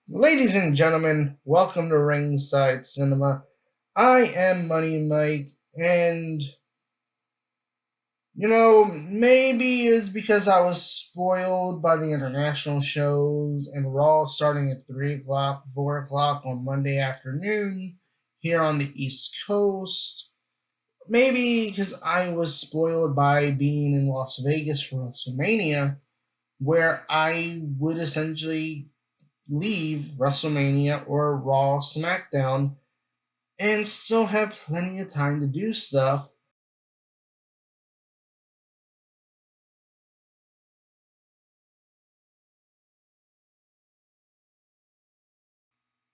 Ladies and gentlemen, welcome to Ringside Cinema. I am Money Mike, and maybe it's because I was spoiled by the international shows and Raw starting at 3 o'clock, 4 o'clock on Monday afternoon here on the East Coast. Maybe because I was spoiled by being in Las Vegas for WrestleMania, where I would essentially leave WrestleMania or Raw, SmackDown, and still have plenty of time to do stuff.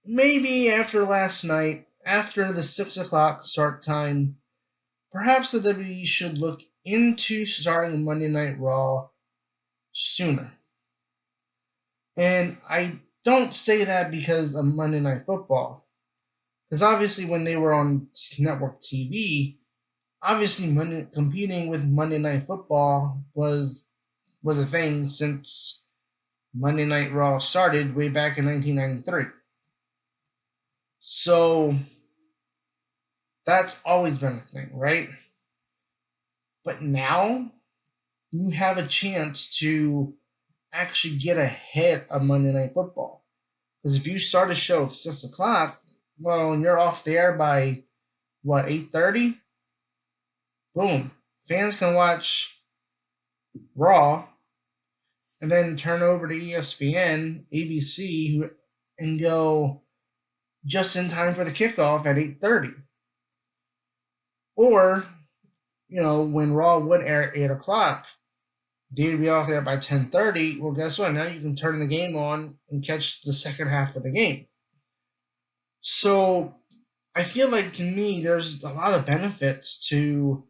Maybe after last night, after the 6 o'clock start time, perhaps the WWE should look into starting Monday Night Raw sooner. And I don't say that because of Monday Night Football. Because obviously, when they were on network TV, obviously competing with Monday Night Football was a thing since Monday Night Raw started way back in 1993. So that's always been a thing, right? But now you have a chance to actually get ahead of Monday Night Football. Because if you start a show at 6 o'clock, well, and you're off the air by what 8:30, boom, fans can watch Raw and then turn over to ESPN, ABC, and go just in time for the kickoff at 8:30. Or when Raw would air at 8 o'clock, they'd be out there by 10:30. Well, guess what? Now you can turn the game on and catch the second half of the game. So I feel like to me, there's a lot of benefits to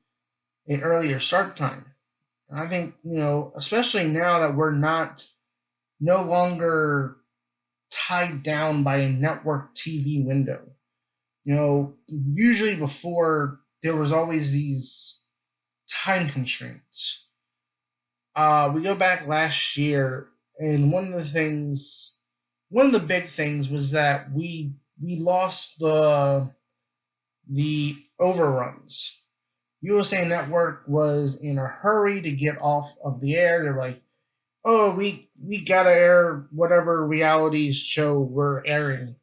an earlier start time. And I think especially now that we're no longer tied down by a network TV window. Usually before there was always these time constraints. We go back last year, and one of the big things was that we lost the overruns. USA Network was in a hurry to get off of the air. They're like, "Oh, we gotta air whatever reality show we're airing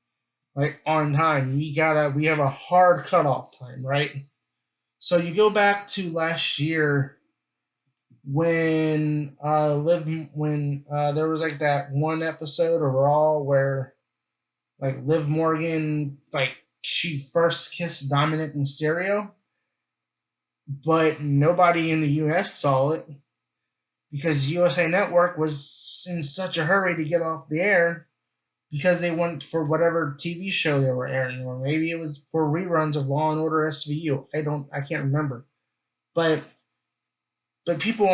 like on time. We have a hard cutoff time, right?" So you go back to last year when there was like that one episode of Raw where like Liv Morgan like she first kissed Dominic Mysterio, but nobody in the U.S. saw it because USA Network was in such a hurry to get off the air because they went for whatever TV show they were airing, or maybe it was for reruns of Law and Order SVU. I can't remember, but people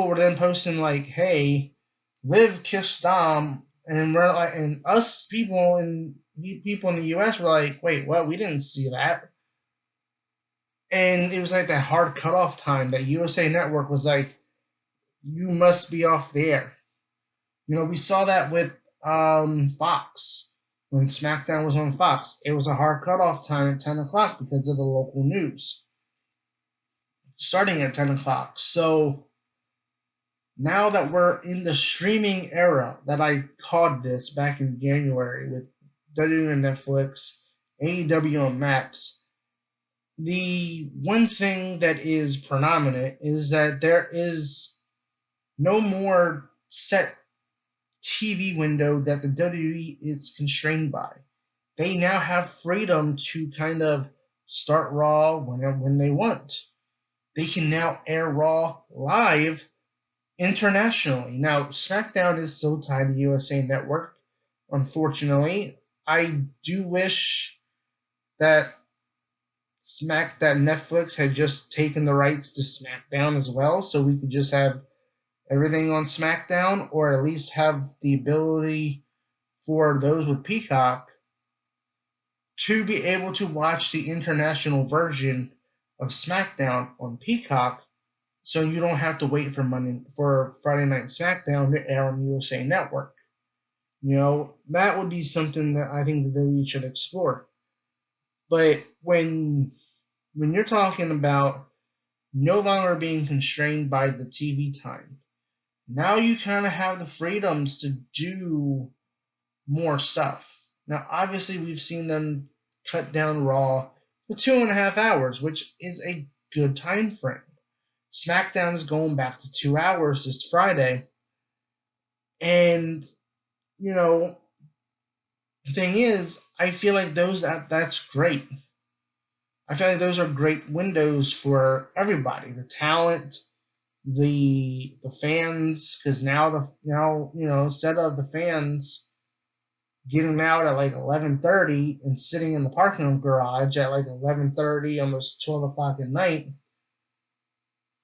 were then posting like, "Hey, Liv kissed Dom," and we're like, and us people in the U.S. were like, "Wait, what? We didn't see that." And it was like that hard cutoff time that USA Network was like, "You must be off the air." We saw that with Fox when SmackDown was on Fox. It was a hard cutoff time at 10 o'clock because of the local news starting at 10 o'clock. So now that we're in the streaming era that I called this back in January with WWE and Netflix, AEW on Max, the one thing that is predominant is that there is no more set TV window that the WWE is constrained by. They now have freedom to kind of start Raw when they want. They can now air Raw live internationally. Now, SmackDown is still tied to USA Network, unfortunately. I do wish that that Netflix had just taken the rights to SmackDown as well, so we could just have everything on SmackDown, or at least have the ability for those with Peacock to be able to watch the international version of SmackDown on Peacock, so you don't have to wait for Friday Night SmackDown to air on USA Network. That would be something that I think the WWE should explore. But when you're talking about no longer being constrained by the TV time, now you kind of have the freedoms to do more stuff. Now, obviously, we've seen them cut down Raw to 2.5 hours, which is a good time frame. SmackDown is going back to 2 hours this Friday, and you know, the thing is, I feel like that's great. I feel like those are great windows for everybody, the talent, the fans, because now instead of the fans getting out at like 11:30 and sitting in the parking garage at like 11:30, almost 12 o'clock at night,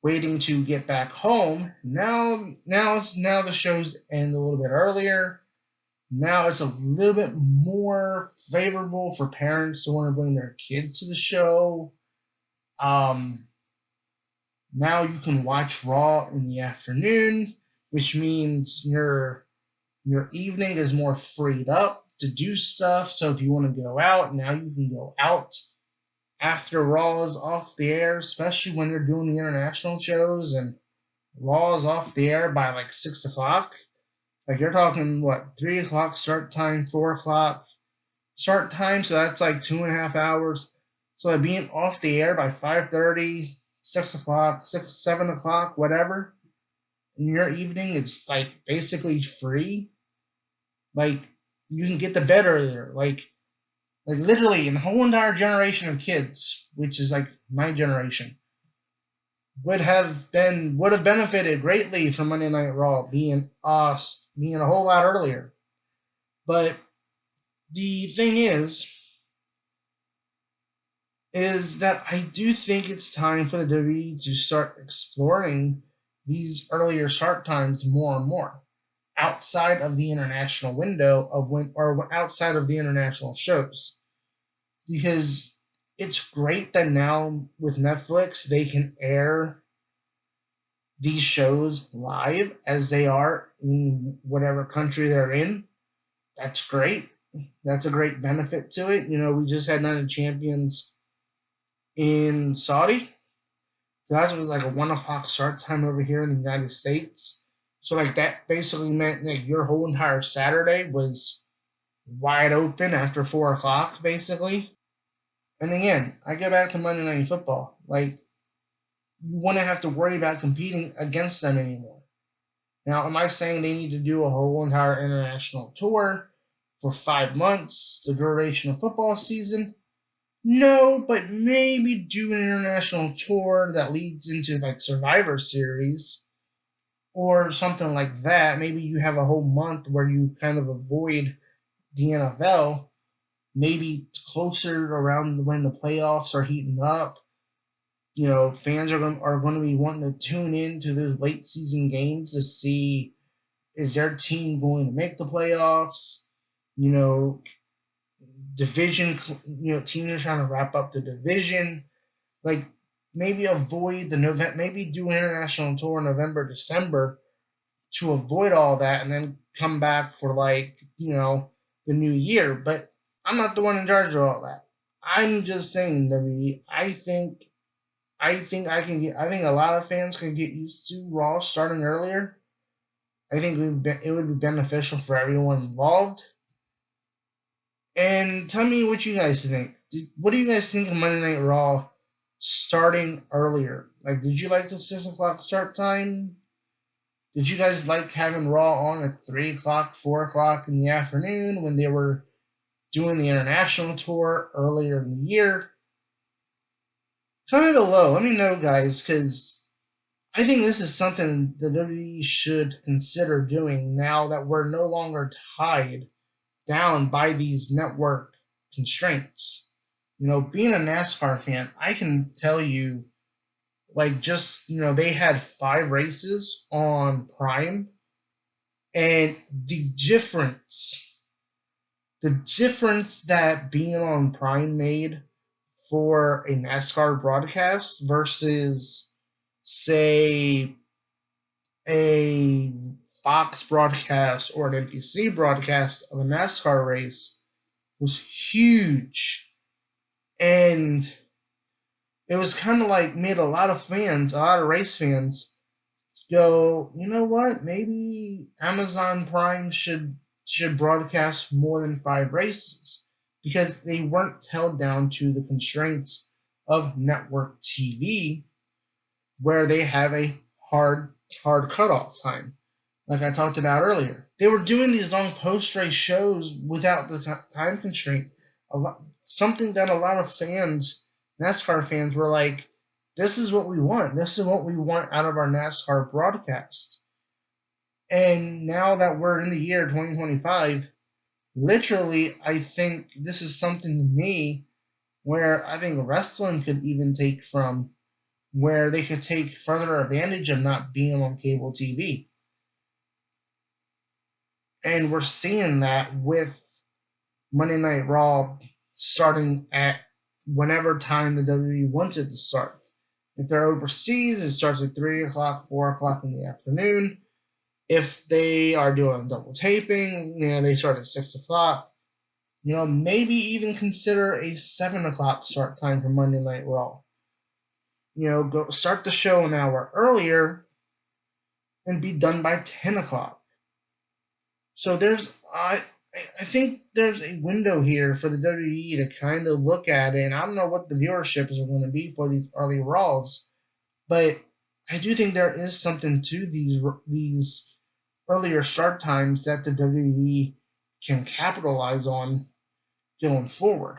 waiting to get back home. Now the shows end a little bit earlier. Now it's a little bit more favorable for parents to want to bring their kids to the show. Um, Now you can watch Raw in the afternoon, which means your evening is more freed up to do stuff. So if you want to go out, now you can go out after Raw is off the air, especially when they're doing the international shows and Raw is off the air by like 6 o'clock. Like you're talking what 3 o'clock start time, 4 o'clock start time, so that's like 2.5 hours. So like being off the air by 5:30, 6 o'clock, 7 o'clock, whatever, in your evening, it's like basically free. Like you can get to bed earlier. Like literally, in a whole entire generation of kids, which is like my generation, would have benefited greatly from Monday Night Raw being a whole lot earlier. But the thing is that I do think it's time for the WWE to start exploring these earlier start times more and more outside of the international window of when or outside of the international shows, because it's great that now with Netflix they can air these shows live as they are in whatever country they're in. That's great. That's a great benefit to it. We just had Night of Champions in Saudi. That was like a 1 o'clock start time over here in the United States. So like that basically meant like your whole entire Saturday was wide open after 4 o'clock, basically. And again, I go back to Monday Night Football. Like you wouldn't have to worry about competing against them anymore. Now, am I saying they need to do a whole entire international tour for 5 months, the duration of football season? No, but maybe do an international tour that leads into like Survivor Series or something like that. Maybe you have a whole month where you kind of avoid the NFL, maybe closer around when the playoffs are heating up. Fans are going to be wanting to tune in to those late season games to see, is their team going to make the playoffs? You know, division. Teams are trying to wrap up the division. Like maybe avoid the November. Maybe do an international tour in November, December to avoid all that, and then come back for the new year. But I'm not the one in charge of all that. I'm just saying, WWE. I can get. I think a lot of fans can get used to Raw starting earlier. I think it would be beneficial for everyone involved. And tell me what you guys think. What do you guys think of Monday Night Raw starting earlier? Like, did you like the 6 o'clock start time? Did you guys like having Raw on at 3 o'clock, 4 o'clock in the afternoon when they were doing the international tour earlier in the year? Comment below. Let me know, guys, because I think this is something the WWE should consider doing now that we're no longer tied down by these network constraints. Being a NASCAR fan, I can tell you, like, just, they had 5 races on Prime, and the difference that being on Prime made for a NASCAR broadcast versus, say, a Fox broadcast or an NBC broadcast of a NASCAR race was huge. And it was kind of like made a lot of fans, a lot of race fans, go, you know what? Maybe Amazon Prime should broadcast more than 5 races because they weren't held down to the constraints of network TV, where they have a hard cutoff time, like I talked about earlier. They were doing these long post race shows without the time constraint. Something that a lot of fans, NASCAR fans, were like, this is what we want. This is what we want out of our NASCAR broadcast. And now that we're in the year 2025, literally, I think this is something to me where I think wrestling could even take from, where they could take further advantage of not being on cable TV. And we're seeing that with Monday Night Raw starting at whenever time the WWE wants it to start. If they're overseas, it starts at 3 o'clock, 4 o'clock in the afternoon. If they are doing double taping, they start at 6 o'clock. Maybe even consider a 7 o'clock start time for Monday Night Raw. Go start the show an hour earlier and be done by 10 o'clock. So I think there's a window here for the WWE to kind of look at it. And I don't know what the viewership is going to be for these early Raws, but I do think there is something to these earlier start times that the WWE can capitalize on going forward.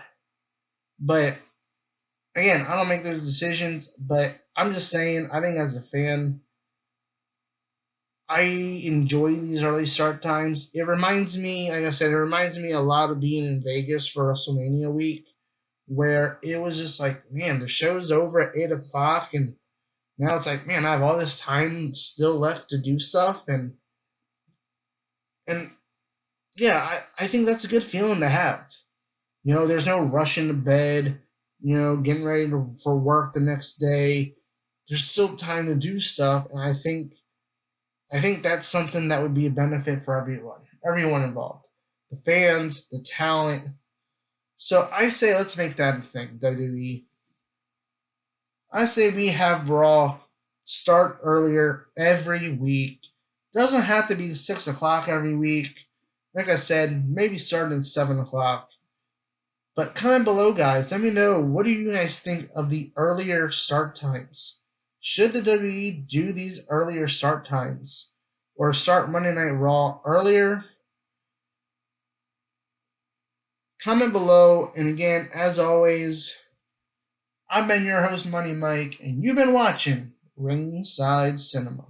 But again, I don't make those decisions, but I'm just saying, I think as a fan, I enjoy these early start times. It reminds me, like I said, it reminds me a lot of being in Vegas for WrestleMania week, where it was just like, man, the show's over at 8 o'clock, and now it's like, man, I have all this time still left to do stuff, and yeah, I think that's a good feeling to have. There's no rushing to bed, getting ready for work the next day. There's still time to do stuff, and I think that's something that would be a benefit for everyone involved, the fans, the talent. So I say let's make that a thing, WWE. I say we have Raw start earlier every week. Doesn't have to be 6 o'clock every week. Like I said, maybe starting at 7 o'clock. But comment below, guys. Let me know, what do you guys think of the earlier start times? Should the WWE do these earlier start times? Or start Monday Night Raw earlier? Comment below. And again, as always, I've been your host, Money Mike, and you've been watching Ringside Cinema.